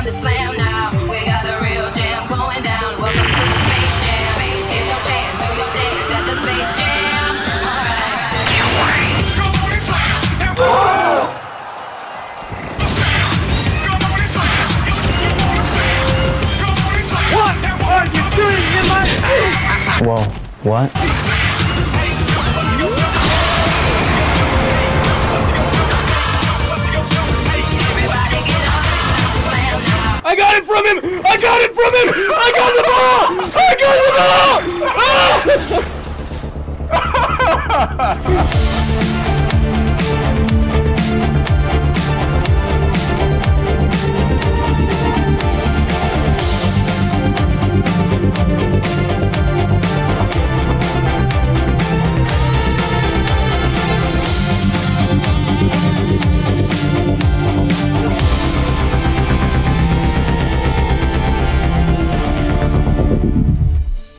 to slam now. We got the real jam going down. Welcome to the Space Jam. Here's your chance. Do your dance at the Space Jam. What are you doing in my face? Whoa, what? I got it from him! I got it from him! I got the ball! I got the ball!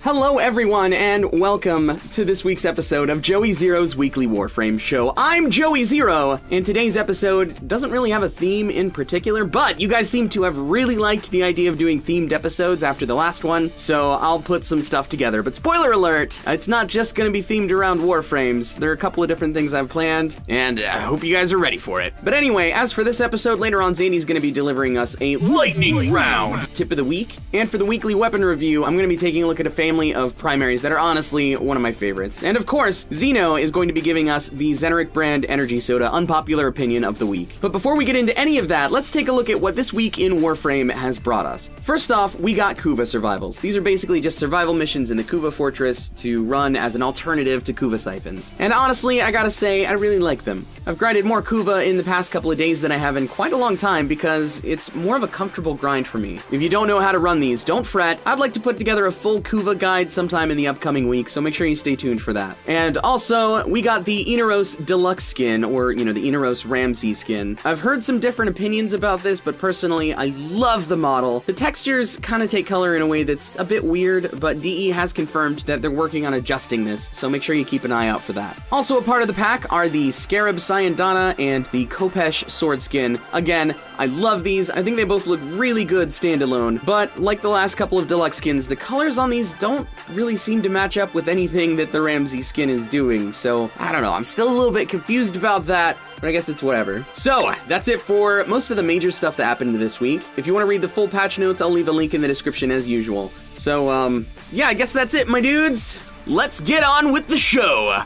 Hello everyone, and welcome to this week's episode of JoeyZero's Weekly Warframe Show. I'm JoeyZero, and today's episode doesn't really have a theme in particular, but you guys seem to have really liked the idea of doing themed episodes after the last one, so I'll put some stuff together. But spoiler alert, it's not just gonna be themed around Warframes. There are a couple of different things I've planned, and I hope you guys are ready for it. But anyway, as for this episode, later on Xandy's gonna be delivering us a lightning round tip of the week, and for the weekly weapon review, I'm gonna be taking a look at a family of primaries that are honestly one of my favorites. And of course, Xeno is going to be giving us the Zenurik brand energy soda Unpopular Opinion of the week. But before we get into any of that, let's take a look at what this week in Warframe has brought us. First off, we got Kuva survivals. These are basically just survival missions in the Kuva fortress to run as an alternative to Kuva siphons. And honestly, I gotta say, I really like them. I've grinded more Kuva in the past couple of days than I have in quite a long time because it's more of a comfortable grind for me. If you don't know how to run these, don't fret. I'd like to put together a full Kuva guide sometime in the upcoming week, so make sure you stay tuned for that. And also, we got the Inaros Deluxe skin, or, you know, the Inaros Ramsey skin. I've heard some different opinions about this, but personally, I love the model. The textures kind of take color in a way that's a bit weird, but DE has confirmed that they're working on adjusting this, so make sure you keep an eye out for that. Also a part of the pack are the Scarab Syandana and the Kopesh sword skin. Again, I love these. I think they both look really good standalone, but like the last couple of deluxe skins, the colors on these don't really seem to match up with anything that the Ramsey skin is doing, so I don't know. I'm still a little bit confused about that, but I guess it's whatever. So, that's it for most of the major stuff that happened this week. If you want to read the full patch notes, I'll leave a link in the description as usual. So, yeah, I guess that's it, my dudes. Let's get on with the show.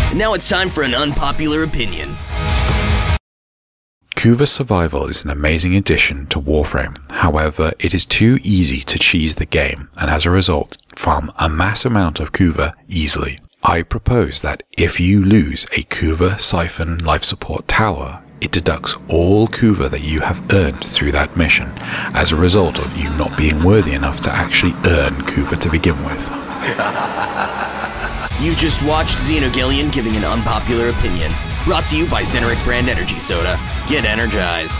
And now it's time for an unpopular opinion. Kuva Survival is an amazing addition to Warframe, however it is too easy to cheese the game and as a result farm a mass amount of Kuva easily. I propose that if you lose a Kuva Siphon life support tower, it deducts all Kuva that you have earned through that mission as a result of you not being worthy enough to actually earn Kuva to begin with. You just watched Xenogelion giving an unpopular opinion. Brought to you by Zenurik brand energy soda. Get energized.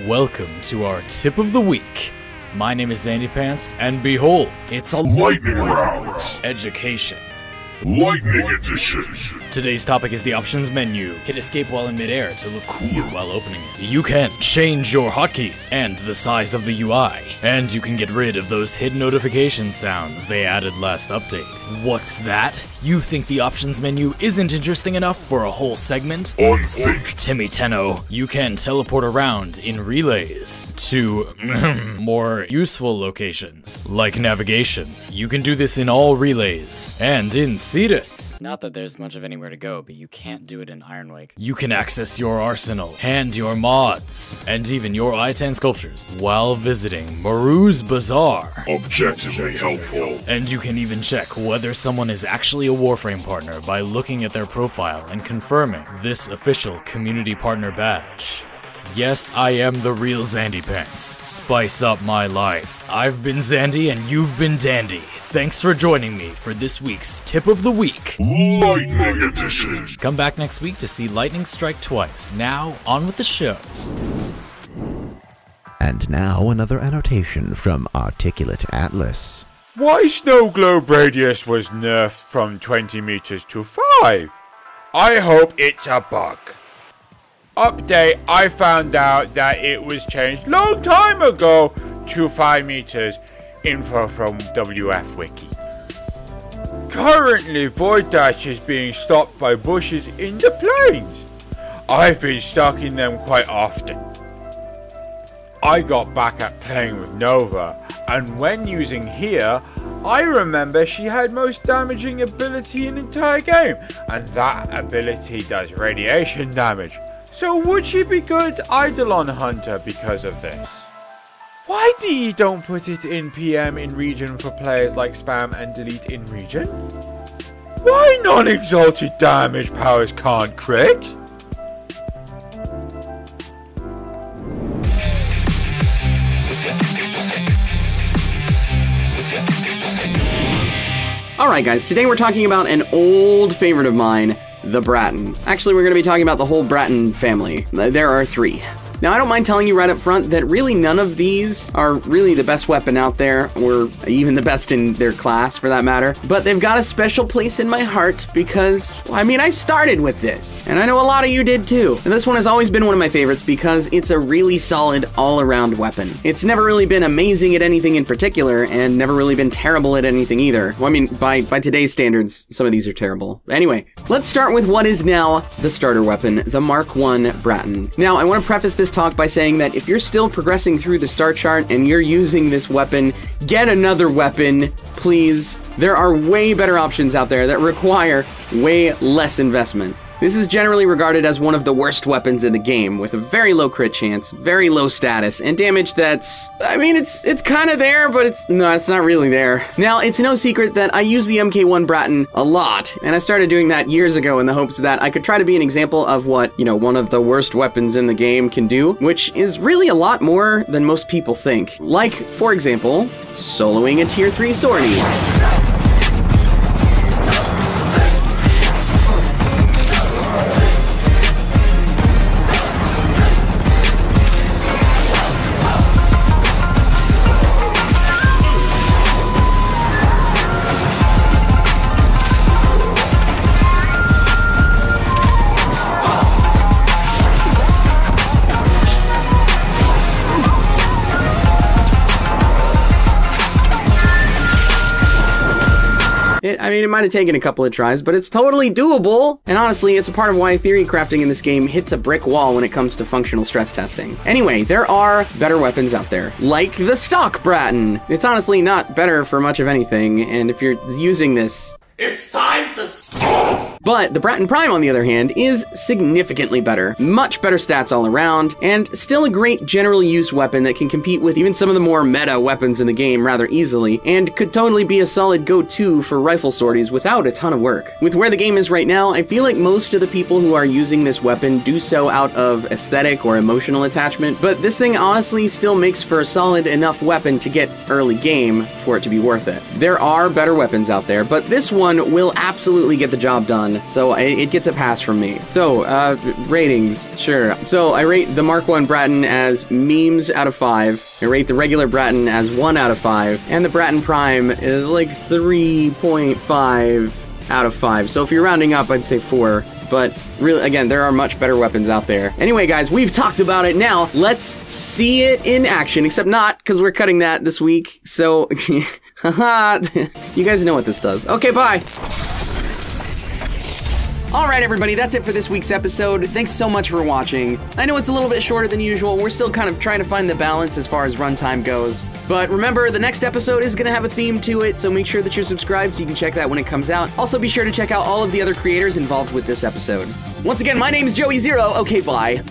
Welcome to our tip of the week. My name is XandyPants, and behold, it's a lightning round. Education. Lightning Edition. Today's topic is the options menu. Hit escape while in midair to look cooler while opening it. You can change your hotkeys and the size of the UI. And you can get rid of those hidden notification sounds they added last update. What's that? You think the options menu isn't interesting enough for a whole segment? Unthinked. Timmy Tenno, you can teleport around in relays to more useful locations, like navigation. You can do this in all relays, and in Cetus. Not that there's much of anywhere to go, but you can't do it in Ironwake. You can access your arsenal, and your mods, and even your I-10 sculptures, while visiting Maru's Bazaar. Objectively helpful. And you can even check whether someone is actually a Warframe partner by looking at their profile and confirming this official community partner badge. Yes, I am the real XandyPants. Spice up my life. I've been Xandy and you've been Dandy. Thanks for joining me for this week's Tip of the Week. Lightning Edition. Come back next week to see lightning strike twice. Now, on with the show. And now another annotation from Articulate Atlas. Why snow globe radius was nerfed from 20 meters to 5? I hope it's a bug. Update, I found out that it was changed long time ago to 5 meters. Info from WF Wiki. Currently, Void Dash is being stopped by bushes in the plains. I've been stuck in them quite often. I got back at playing with Nova, and when using here, I remember she had most damaging ability in the entire game, and that ability does radiation damage. So would she be good Eidolon Hunter because of this? Why DE don't put it in PM in region for players like spam and delete in region? Why non-exalted damage powers can't crit? Alright guys, today we're talking about an old favorite of mine, the Braton. Actually, we're going to be talking about the whole Braton family. There are 3. Now, I don't mind telling you right up front that really none of these are really the best weapon out there, or even the best in their class for that matter, but they've got a special place in my heart because, well, I mean, I started with this, and I know a lot of you did too. And this one has always been one of my favorites because it's a really solid all-around weapon. It's never really been amazing at anything in particular, and never really been terrible at anything either. Well, I mean, by today's standards, some of these are terrible. Anyway, let's start with what is now the starter weapon, the Mark I Braton. Now, I want to preface this talk by saying that if you're still progressing through the star chart and you're using this weapon, get another weapon, please. There are way better options out there that require way less investment. This is generally regarded as one of the worst weapons in the game, with a very low crit chance, very low status, and damage that's, I mean, it's kind of there, but it's not really there. Now, it's no secret that I use the MK1 Braton a lot, and I started doing that years ago in the hopes that I could try to be an example of what, you know, one of the worst weapons in the game can do, which is really a lot more than most people think. Like, for example, soloing a tier 3 sortie. I mean, it might have taken a couple of tries, but it's totally doable. And honestly, it's a part of why theory crafting in this game hits a brick wall when it comes to functional stress testing. Anyway, there are better weapons out there, like the stock Braton. It's honestly not better for much of anything, and if you're using this, It's time to solve! But the Braton Prime, on the other hand, is significantly better. Much better stats all around, and still a great general use weapon that can compete with even some of the more meta weapons in the game rather easily, and could totally be a solid go-to for rifle sorties without a ton of work. With where the game is right now, I feel like most of the people who are using this weapon do so out of aesthetic or emotional attachment, but this thing honestly still makes for a solid enough weapon to get early game for it to be worth it. There are better weapons out there, but this one will absolutely get the job done, so it gets a pass from me. So, ratings, sure. So I rate the Mark I Braton as memes out of 5. I rate the regular Braton as 1 out of 5, and the Braton Prime is like 3.5 out of 5. So if you're rounding up, I'd say 4. But really, again, there are much better weapons out there. Anyway, guys, we've talked about it. Now, let's see it in action. Except not, because we're cutting that this week. So, haha, you guys know what this does. Okay, bye. All right, everybody, that's it for this week's episode. Thanks so much for watching. I know it's a little bit shorter than usual. We're still kind of trying to find the balance as far as runtime goes. But remember, the next episode is going to have a theme to it, so make sure that you're subscribed so you can check that when it comes out. Also, be sure to check out all of the other creators involved with this episode. Once again, my name is JoeyZero. Okay, bye.